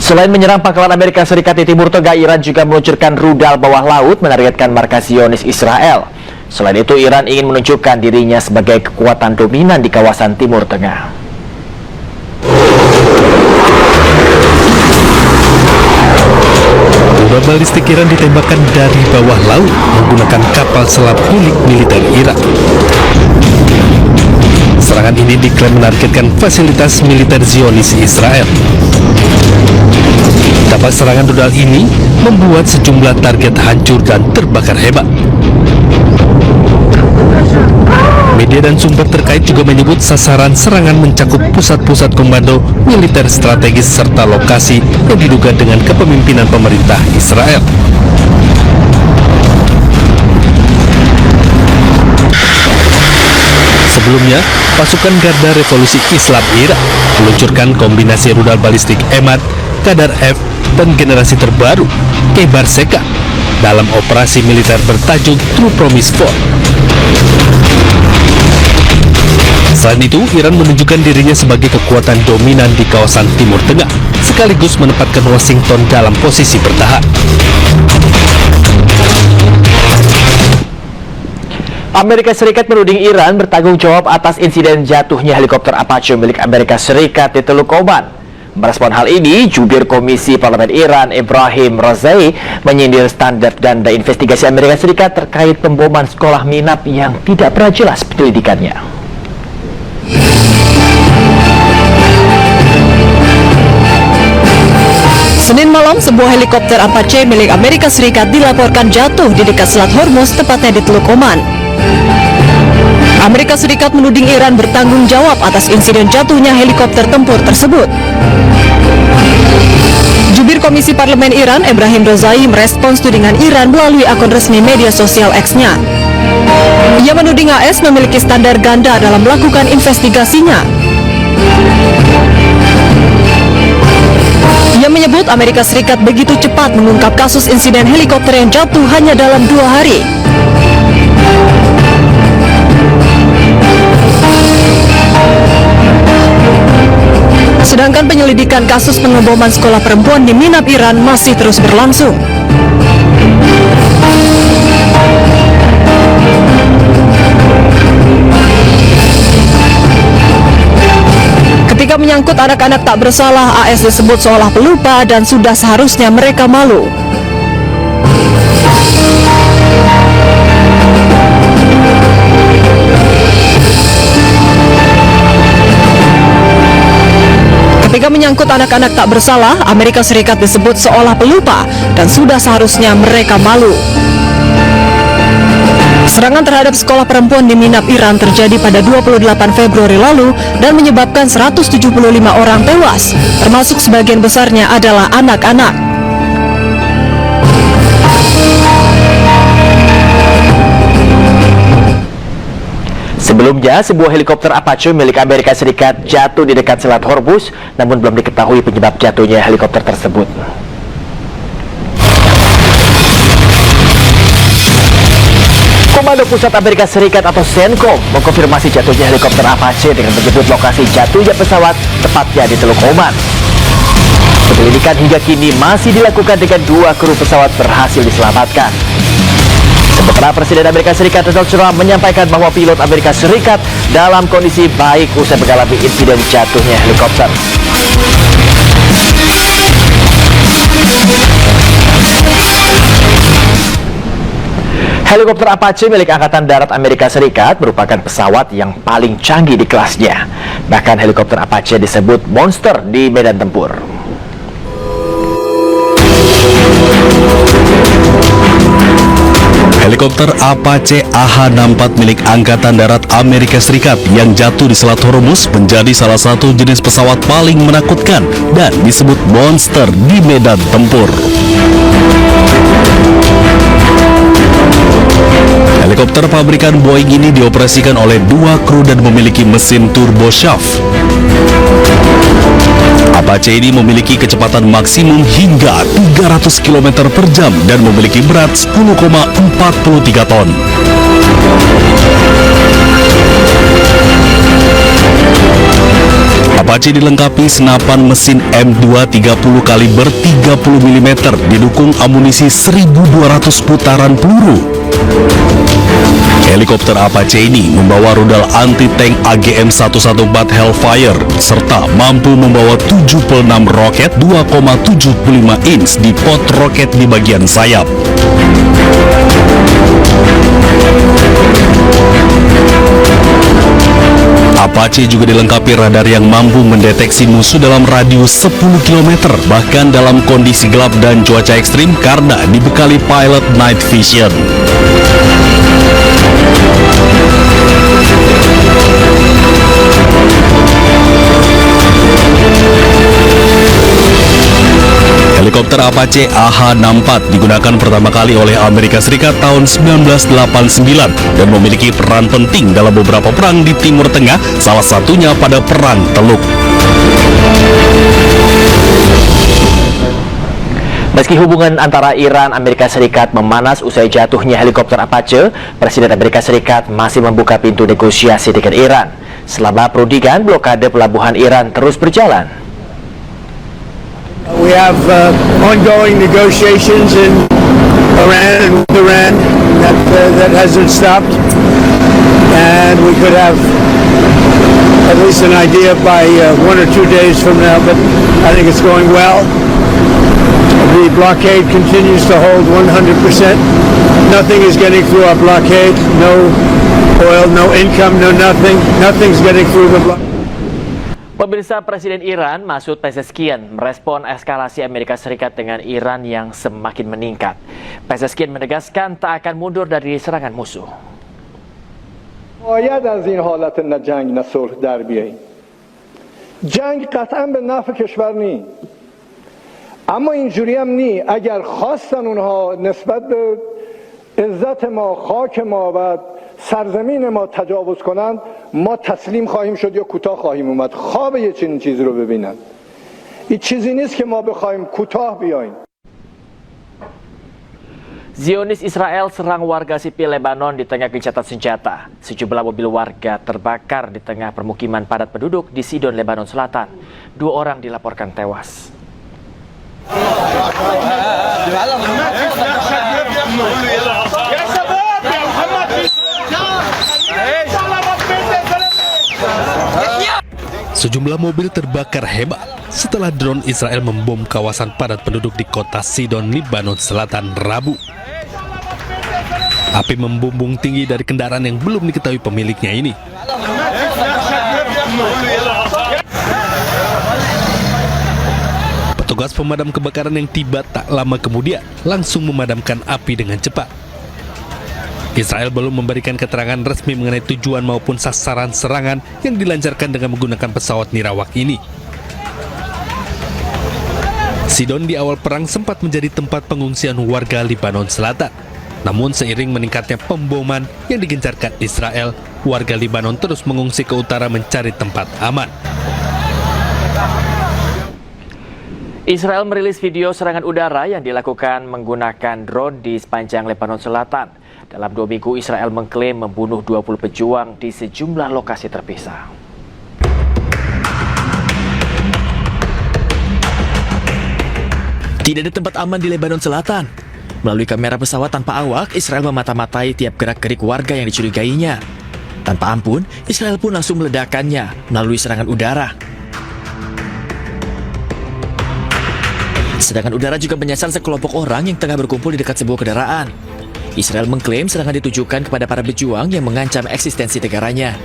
Selain menyerang pangkalan Amerika Serikat di Timur Tengah, Iran juga meluncurkan rudal bawah laut menargetkan markas Zionis Israel. Selain itu, Iran ingin menunjukkan dirinya sebagai kekuatan dominan di kawasan Timur Tengah. Rudal balistik Iran ditembakkan dari bawah laut menggunakan kapal selam milik militer Iran. Serangan ini diklaim menargetkan fasilitas militer Zionis Israel. Dampak serangan rudal ini membuat sejumlah target hancur dan terbakar hebat. Media dan sumber terkait juga menyebut sasaran serangan mencakup pusat-pusat komando militer strategis serta lokasi yang diduga dengan kepemimpinan pemerintah Israel. Sebelumnya, pasukan Garda Revolusi Islam Irak meluncurkan kombinasi rudal balistik Emad, Kadar F, dan generasi terbaru, Kebar Seka, dalam operasi militer bertajuk True Promise 4. Selain itu, Iran menunjukkan dirinya sebagai kekuatan dominan di kawasan Timur Tengah, sekaligus menempatkan Washington dalam posisi bertahan. Amerika Serikat menuding Iran bertanggung jawab atas insiden jatuhnya helikopter Apache milik Amerika Serikat di Teluk Oman. Merespon hal ini, jubir Komisi Parlemen Iran Ebrahim Razaei menyindir standar ganda investigasi Amerika Serikat terkait pemboman sekolah minap yang tidak pernah jelas penyelidikannya. Senin malam, sebuah helikopter Apache milik Amerika Serikat dilaporkan jatuh di dekat Selat Hormuz, tepatnya di Teluk Oman. Amerika Serikat menuding Iran bertanggung jawab atas insiden jatuhnya helikopter tempur tersebut. Jubir Komisi Parlemen Iran, Ebrahim Razaei, merespons tudingan Iran melalui akun resmi media sosial X-nya. Ia menuding AS memiliki standar ganda dalam melakukan investigasinya. Ia menyebut Amerika Serikat begitu cepat mengungkap kasus insiden helikopter yang jatuh hanya dalam 2 hari. Sedangkan penyelidikan kasus pengeboman sekolah perempuan di Minab, Iran masih terus berlangsung. Ketika menyangkut anak-anak tak bersalah, AS disebut seolah pelupa dan sudah seharusnya mereka malu. Ketika menyangkut anak-anak tak bersalah, Amerika Serikat disebut seolah pelupa dan sudah seharusnya mereka malu. Serangan terhadap sekolah perempuan di Minab, Iran terjadi pada 28 Februari lalu dan menyebabkan 175 orang tewas, termasuk sebagian besarnya adalah anak-anak. Sebelumnya, sebuah helikopter Apache milik Amerika Serikat jatuh di dekat Selat Hormuz, namun belum diketahui penyebab jatuhnya helikopter tersebut. Komando Pusat Amerika Serikat atau CENTCOM mengkonfirmasi jatuhnya helikopter Apache dengan menyebut lokasi jatuhnya pesawat tepatnya di Teluk Oman. Penyelidikan hingga kini masih dilakukan dengan 2 kru pesawat berhasil diselamatkan. Sementara Presiden Amerika Serikat Donald Trump menyampaikan bahwa pilot Amerika Serikat dalam kondisi baik usai mengalami insiden jatuhnya helikopter. Helikopter Apache milik Angkatan Darat Amerika Serikat merupakan pesawat yang paling canggih di kelasnya. Bahkan helikopter Apache disebut monster di medan tempur. Helikopter Apache AH-64 milik Angkatan Darat Amerika Serikat yang jatuh di Selat Hormuz menjadi salah satu jenis pesawat paling menakutkan dan disebut monster di medan tempur. Helikopter pabrikan Boeing ini dioperasikan oleh 2 kru dan memiliki mesin turboshaft. Apache ini memiliki kecepatan maksimum hingga 300 km per jam dan memiliki berat 10,43 ton. Apache dilengkapi senapan mesin M230 kaliber 30 mm didukung amunisi 1.200 putaran peluru. Helikopter Apache ini membawa rudal anti-tank AGM-114 Hellfire serta mampu membawa 76 roket 2,75 inch di pot roket di bagian sayap. Apache juga dilengkapi radar yang mampu mendeteksi musuh dalam radius 10 km, bahkan dalam kondisi gelap dan cuaca ekstrim karena dibekali pilot night vision. Helikopter Apache AH-64 digunakan pertama kali oleh Amerika Serikat tahun 1989 dan memiliki peran penting dalam beberapa perang di Timur Tengah, salah satunya pada Perang Teluk. Meski hubungan antara Iran dan Amerika Serikat memanas usai jatuhnya helikopter Apache, Presiden Amerika Serikat masih membuka pintu negosiasi dengan Iran. Selama perundingan, blokade pelabuhan Iran terus berjalan. We have ongoing negotiations in Iran and with Iran that hasn't stopped, and we could have at least an idea by 1 or 2 days from now, but I think it's going well. The blockade continues to hold 100%. Nothing is getting through our blockade. No oil, no income, no nothing. Nothing's getting through the blockade. Pemirsa, Presiden Iran Masoud Pezeshkian merespon eskalasi Amerika Serikat dengan Iran yang semakin meningkat. Pezeshkian menegaskan tak akan mundur dari serangan musuh. باید از این حالت نه جنگ نه صلح در بیاییم. جنگ قطعا به نفع کشور نی. اما اینجوری هم نی. اگر خواستن اونها نسبت به عزت ما، خاک ما و سرزمین ما تجاوز کنند، ما تسلیم خواهیم شد یا کوتاه خواهیم اومد. خواب یه چنین چیزی رو ببینن. این چیزی نیست که ما بخوایم کوتاه بیاییم. Zionis Israel serang warga sipil Lebanon di tengah gencatan senjata. Sejumlah mobil warga terbakar di tengah permukiman padat penduduk di Sidon, Lebanon Selatan. 2 orang dilaporkan tewas. Sejumlah mobil terbakar hebat setelah drone Israel membom kawasan padat penduduk di kota Sidon, Lebanon Selatan, Rabu. Api membumbung tinggi dari kendaraan yang belum diketahui pemiliknya ini. Petugas pemadam kebakaran yang tiba tak lama kemudian langsung memadamkan api dengan cepat. Israel belum memberikan keterangan resmi mengenai tujuan maupun sasaran serangan yang dilancarkan dengan menggunakan pesawat nirawak ini. Sidon di awal perang sempat menjadi tempat pengungsian warga Lebanon Selatan. Namun seiring meningkatnya pemboman yang digencarkan Israel, warga Lebanon terus mengungsi ke utara mencari tempat aman. Israel merilis video serangan udara yang dilakukan menggunakan drone di sepanjang Lebanon Selatan. Dalam 2 minggu, Israel mengklaim membunuh 20 pejuang di sejumlah lokasi terpisah. Tidak ada tempat aman di Lebanon Selatan. Melalui kamera pesawat tanpa awak, Israel memata-matai tiap gerak-gerik warga yang dicurigainya. Tanpa ampun, Israel pun langsung meledakkannya melalui serangan udara. Serangan udara juga menyasar sekelompok orang yang tengah berkumpul di dekat sebuah kendaraan. Israel mengklaim serangan ditujukan kepada para pejuang yang mengancam eksistensi negaranya.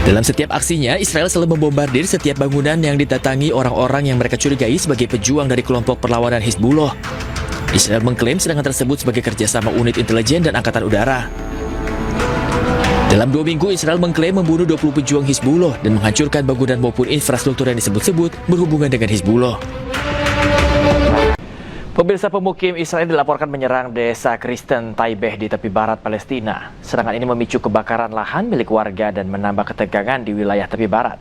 Dalam setiap aksinya, Israel selalu membombardir setiap bangunan yang didatangi orang-orang yang mereka curigai sebagai pejuang dari kelompok perlawanan Hizbullah. Israel mengklaim serangan tersebut sebagai kerjasama unit intelijen dan angkatan udara. Dalam 2 minggu, Israel mengklaim membunuh 20 pejuang Hizbullah dan menghancurkan bangunan maupun infrastruktur yang disebut-sebut berhubungan dengan Hizbullah. Pemirsa, pemukim Israel dilaporkan menyerang desa Kristen Taibeh di tepi barat Palestina. Serangan ini memicu kebakaran lahan milik warga dan menambah ketegangan di wilayah tepi barat.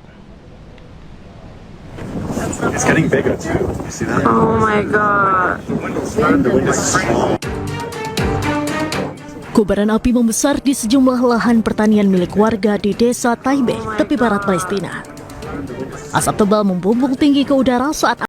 It's getting bigger too. You see that? Oh my god. Kobaran api membesar di sejumlah lahan pertanian milik warga di desa Taibeh, tepi barat Palestina. Asap tebal membumbung tinggi ke udara saat